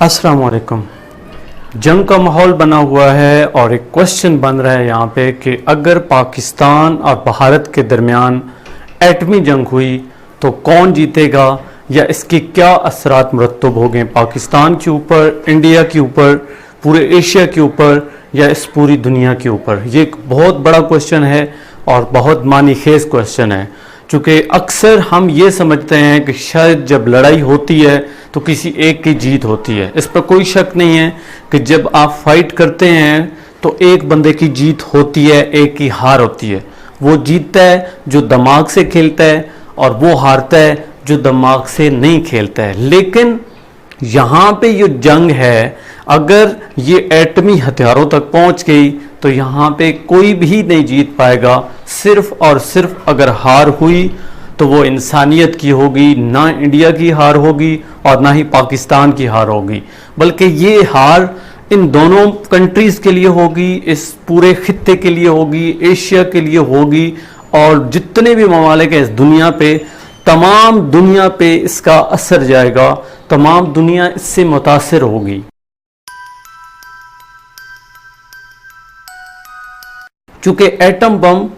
अस्सलाम वालेकुम। जंग का माहौल बना हुआ है और एक क्वेश्चन बन रहा है यहाँ पे कि अगर पाकिस्तान और भारत के दरमियान एटमी जंग हुई तो कौन जीतेगा या इसके क्या असरात मुरत्तब होंगे पाकिस्तान के ऊपर, इंडिया के ऊपर, पूरे एशिया के ऊपर या इस पूरी दुनिया के ऊपर। ये एक बहुत बड़ा क्वेश्चन है और बहुत मानी खेज क्वेश्चन है, चूँकि अक्सर हम ये समझते हैं कि शायद जब लड़ाई होती है तो किसी एक की जीत होती है। इस पर कोई शक नहीं है कि जब आप फाइट करते हैं तो एक बंदे की जीत होती है, एक की हार होती है। वो जीतता है जो दिमाग से खेलता है और वो हारता है जो दिमाग से नहीं खेलता है। लेकिन यहाँ पे ये जंग है, अगर ये एटमी हथियारों तक पहुँच गई तो यहाँ पे कोई भी नहीं जीत पाएगा। सिर्फ और सिर्फ अगर हार हुई तो वो इंसानियत की होगी, ना इंडिया की हार होगी और ना ही पाकिस्तान की हार होगी, बल्कि ये हार इन दोनों कंट्रीज के लिए होगी, इस पूरे खित्ते के लिए होगी, एशिया के लिए होगी और जितने भी ममालिक हैं इस दुनिया पे, तमाम दुनिया पे इसका असर जाएगा, तमाम दुनिया इससे मुतासिर होगी। चूँकि एटम बम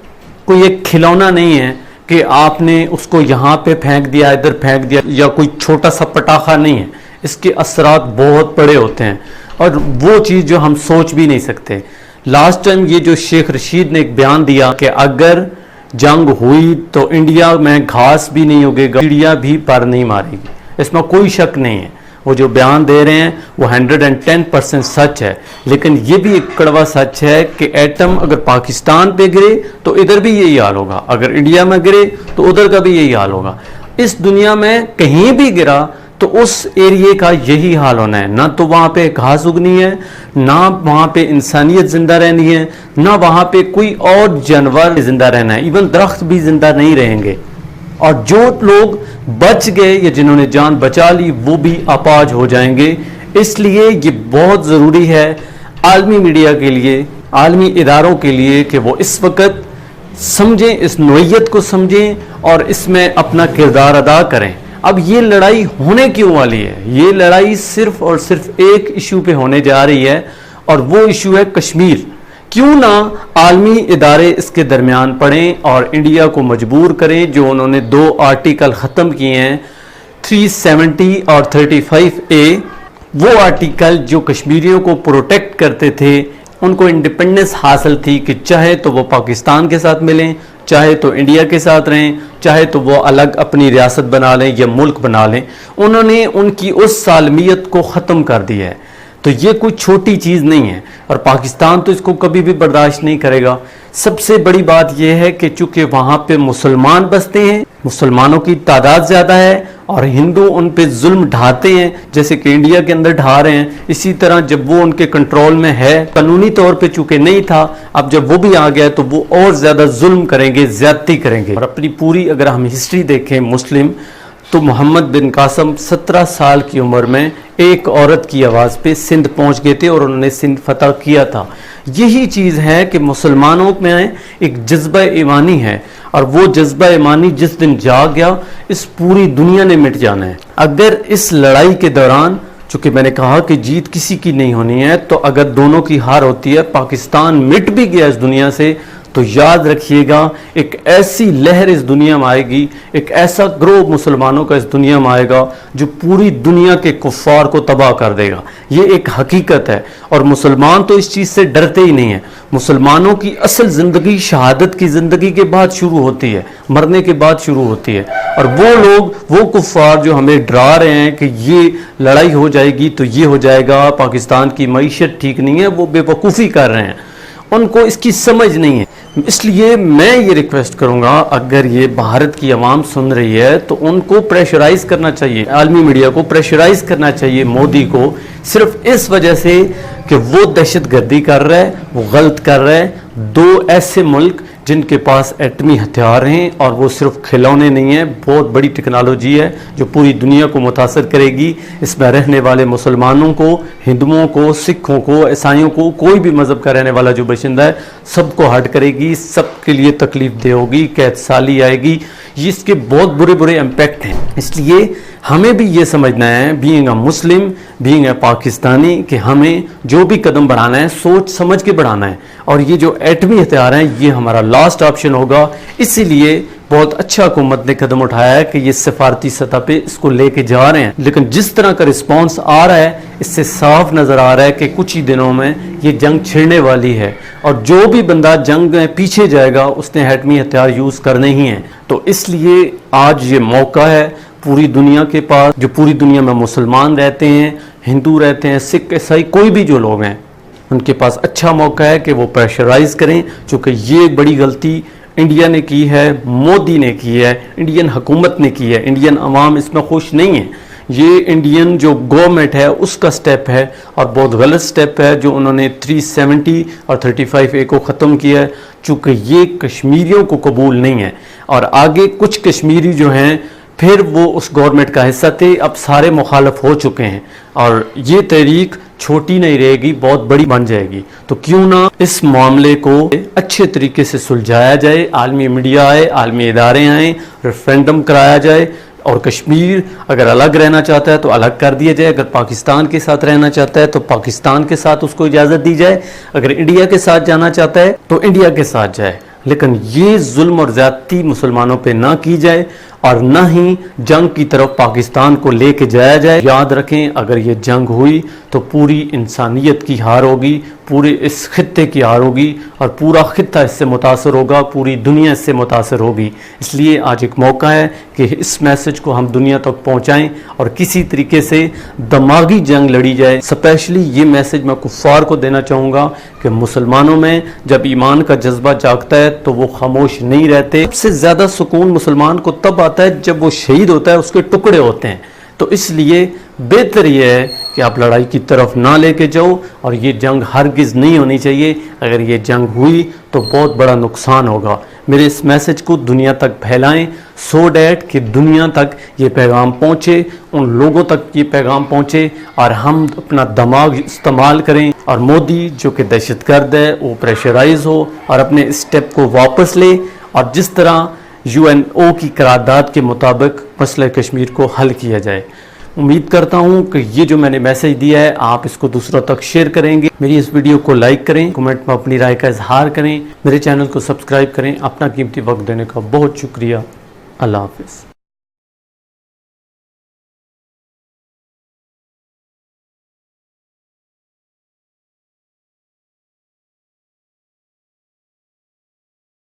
कोई एक खिलौना नहीं है कि आपने उसको यहाँ पे फेंक दिया, इधर फेंक दिया, या कोई छोटा सा पटाखा नहीं है। इसके असरात बहुत बड़े होते हैं और वो चीज़ जो हम सोच भी नहीं सकते। लास्ट टाइम ये जो शेख रशीद ने एक बयान दिया कि अगर जंग हुई तो इंडिया में घास भी नहीं उगेगा, चिड़िया भी पर नहीं मारेगी, इसमें कोई शक नहीं है। वो जो बयान दे रहे हैं वो 110% सच है। लेकिन ये भी एक कड़वा सच है कि एटम अगर पाकिस्तान पे गिरे तो इधर भी यही हाल होगा, अगर इंडिया में गिरे तो उधर का भी यही हाल होगा। इस दुनिया में कहीं भी गिरा तो उस एरिए का यही हाल होना है। ना तो वहाँ पे घास उगनी है, ना वहाँ पे इंसानियत जिंदा रहनी है, ना वहाँ पे कोई और जानवर जिंदा रहना है, इवन दरख्त भी जिंदा नहीं रहेंगे। और जो लोग बच गए या जिन्होंने जान बचा ली वो भी अपाज हो जाएंगे। इसलिए ये बहुत ज़रूरी है आलमी मीडिया के लिए, आलमी इदारों के लिए कि वो इस वक्त समझें, इस नोयत को समझें और इसमें अपना किरदार अदा करें। अब ये लड़ाई होने क्यों वाली है? ये लड़ाई सिर्फ और सिर्फ एक इशू पे होने जा रही है और वो इशू है कश्मीर। क्यों ना आलमी इदारे इसके दरमियान पड़ें और इंडिया को मजबूर करें। जो उन्होंने 2 आर्टिकल ख़त्म किए हैं, 370 और 35A, वो आर्टिकल जो कश्मीरियों को प्रोटेक्ट करते थे, उनको इंडिपेंडेंस हासिल थी कि चाहे तो वो पाकिस्तान के साथ मिलें, चाहे तो इंडिया के साथ रहें, चाहे तो वो अलग अपनी रियासत बना लें या मुल्क बना लें। उन्होंने उनकी उस सालमियत को ख़त्म कर दिया है। तो ये कोई छोटी चीज़ नहीं है और पाकिस्तान तो इसको कभी भी बर्दाश्त नहीं करेगा। सबसे बड़ी बात यह है कि चूँकि वहाँ पे मुसलमान बसते हैं, मुसलमानों की तादाद ज़्यादा है और हिंदू उन पे जुल्म ढाते हैं, जैसे कि इंडिया के अंदर ढा रहे हैं। इसी तरह जब वो उनके कंट्रोल में है, कानूनी तौर पे चूँकि नहीं था, अब जब वो भी आ गया तो वो और ज़्यादा जुल्म करेंगे, ज़्यादती करेंगे। और अपनी पूरी अगर हम हिस्ट्री देखें मुस्लिम, तो मोहम्मद बिन कासम 17 साल की उम्र में एक औरत की आवाज़ पे सिंध पहुंच गए थे और उन्होंने सिंध फतह किया था। यही चीज़ है कि मुसलमानों में एक जज्बा ईमानी है और वो जज्बा ईमानी जिस दिन जाग गया इस पूरी दुनिया ने मिट जाना है। अगर इस लड़ाई के दौरान, चूँकि मैंने कहा कि जीत किसी की नहीं होनी है, तो अगर दोनों की हार होती है, पाकिस्तान मिट भी गया इस दुनिया से, तो याद रखिएगा एक ऐसी लहर इस दुनिया में आएगी, एक ऐसा ग्रोह मुसलमानों का इस दुनिया में आएगा जो पूरी दुनिया के कुफ्फार को तबाह कर देगा। ये एक हकीकत है और मुसलमान तो इस चीज़ से डरते ही नहीं है। मुसलमानों की असल ज़िंदगी शहादत की ज़िंदगी के बाद शुरू होती है, मरने के बाद शुरू होती है। और वो लोग, वो कुफ्फार जो हमें डरा रहे हैं कि ये लड़ाई हो जाएगी तो ये हो जाएगा, पाकिस्तान की मईशत ठीक नहीं है, वो बेवकूफ़ी कर रहे हैं, उनको इसकी समझ नहीं है। इसलिए मैं ये रिक्वेस्ट करूंगा, अगर ये भारत की आवाम सुन रही है तो उनको प्रेशराइज करना चाहिए, आलमी मीडिया को प्रेशराइज करना चाहिए मोदी को, सिर्फ इस वजह से कि वो दहशतगर्दी कर रहा है, वो गलत कर रहा है। 2 ऐसे मुल्क जिनके पास एटमी हथियार हैं और वो सिर्फ खिलौने नहीं हैं, बहुत बड़ी टेक्नोलॉजी है जो पूरी दुनिया को मुतासर करेगी। इसमें रहने वाले मुसलमानों को, हिंदुओं को, सिखों को, ईसाइयों को, कोई भी मज़हब का रहने वाला जो बशिंदा है, सबको हर्ट करेगी, सबके लिए तकलीफ दे होगी, कैद साली आएगी। یہ اس کے بہت برے برے امپیکٹ ہیں. اس لیے ہمیں بھی یہ سمجھنا ہے being a Muslim being a Pakistani کہ ہمیں جو بھی قدم بڑھانا ہے سوچ سمجھ کے بڑھانا ہے, اور یہ جو ایٹمی ہتھیار ہیں یہ ہمارا لاسٹ آپشن ہوگا. اسی لیے بہت اچھا حکومت نے قدم اٹھایا ہے کہ یہ سفارتی سطح پہ اس کو لے کے جا رہے ہیں, لیکن جس طرح کا رسپانس آ رہا ہے اس سے صاف نظر آ رہا ہے کہ کچھ ہی دنوں میں یہ جنگ چھڑنے والی ہے, اور جو بھی بندہ جنگ میں پیچھے جائے گا اس نے ایٹمی ہتھیار یوز کرنے ہی ہیں. تو اس لیے آج یہ موقع ہے پوری دنیا کے پاس, جو پوری دنیا میں مسلمان رہتے ہیں, ہندو رہتے ہیں, سکھ, عیسائی, کوئی بھی جو لوگ ہیں, ان کے پاس اچھا موقع ہے کہ وہ پریشرائز کریں, چونکہ یہ ایک بڑی غلطی انڈیا نے کی ہے, مودی نے کی ہے, انڈین حکومت نے کی ہے. انڈین عوام اس میں خوش نہیں ہے. یہ انڈین جو گورنمنٹ ہے اس کا سٹیپ ہے, اور بہت غلط سٹیپ ہے جو انہوں نے 370 اور 35A کو ختم کیا ہے, چونکہ یہ کشمیریوں کو قبول نہیں ہے. اور آگے کچھ کشمیری جو ہیں پھر وہ اس گورنمنٹ کا حصہ تھے, اب سارے مخالف ہو چکے ہیں, اور یہ تحریک چھوٹی نہیں رہے گی, بہت بڑی بن جائے گی. تو کیوں نہ اس معاملے کو اچھے طریقے سے سلجھایا جائے, عالمی میڈیا آئے, عالمی ادارے آئیں, ریفرینڈم کرایا جائے, اور کشمیر اگر الگ رہنا چاہتا ہے تو الگ کر دیا جائے, اگر پاکستان کے ساتھ رہنا چاہتا ہے تو پاکستان کے ساتھ اس کو اجازت دی جائے, اگر انڈیا کے ساتھ جانا چاہتا ہے تو انڈیا کے ساتھ جائے. لیکن یہ ظلم اور زیادتی مسلمانوں پہ نہ کی جائے, اور نہ ہی جنگ کی طرف پاکستان کو لے کے جایا جائے. یاد رکھیں اگر یہ جنگ ہوئی تو پوری انسانیت کی ہار ہوگی, پورے اس خطے کی ہار ہوگی, اور پورا خطہ اس سے متاثر ہوگا, پوری دنیا اس سے متاثر ہوگی. اس لیے آج ایک موقع ہے کہ اس میسج کو ہم دنیا تک پہنچائیں اور کسی طریقے سے دماغی جنگ لڑی جائے. اسپیشلی یہ میسج میں کفار کو دینا چاہوں گا کہ مسلمانوں میں جب ایمان کا جذبہ جاگتا ہے تو وہ خاموش نہیں رہتے. سب سے زیادہ سکون مسلمان کو تب آتا ہے جب وہ شہید ہوتا ہے, اس کے ٹکڑے ہوتے ہیں. تو اس لیے بہتر یہ ہے کہ آپ لڑائی کی طرف نہ لے کے جاؤ, اور یہ جنگ ہرگز نہیں ہونی چاہیے. اگر یہ جنگ ہوئی تو بہت بڑا نقصان ہوگا. میرے اس میسج کو دنیا تک پھیلائیں, سو دیٹ کہ دنیا تک یہ پیغام پہنچے, ان لوگوں تک یہ پیغام پہنچے, اور ہم اپنا دماغ استعمال کریں, اور مودی جو کہ دہشت گرد ہے وہ پریشرائز ہو اور اپنے اسٹیپ کو واپس لے, اور جس طرح UNO کی قرارداد کے مطابق مسئلہ کشمیر کو حل کیا جائے. امید کرتا ہوں کہ یہ جو میں نے میسج دیا ہے آپ اس کو دوسروں تک شیئر کریں گے. میری اس ویڈیو کو لائک کریں, کمنٹ میں اپنی رائے کا اظہار کریں, میرے چینل کو سبسکرائب کریں. اپنا قیمتی وقت دینے کا بہت شکریہ. اللہ حافظ.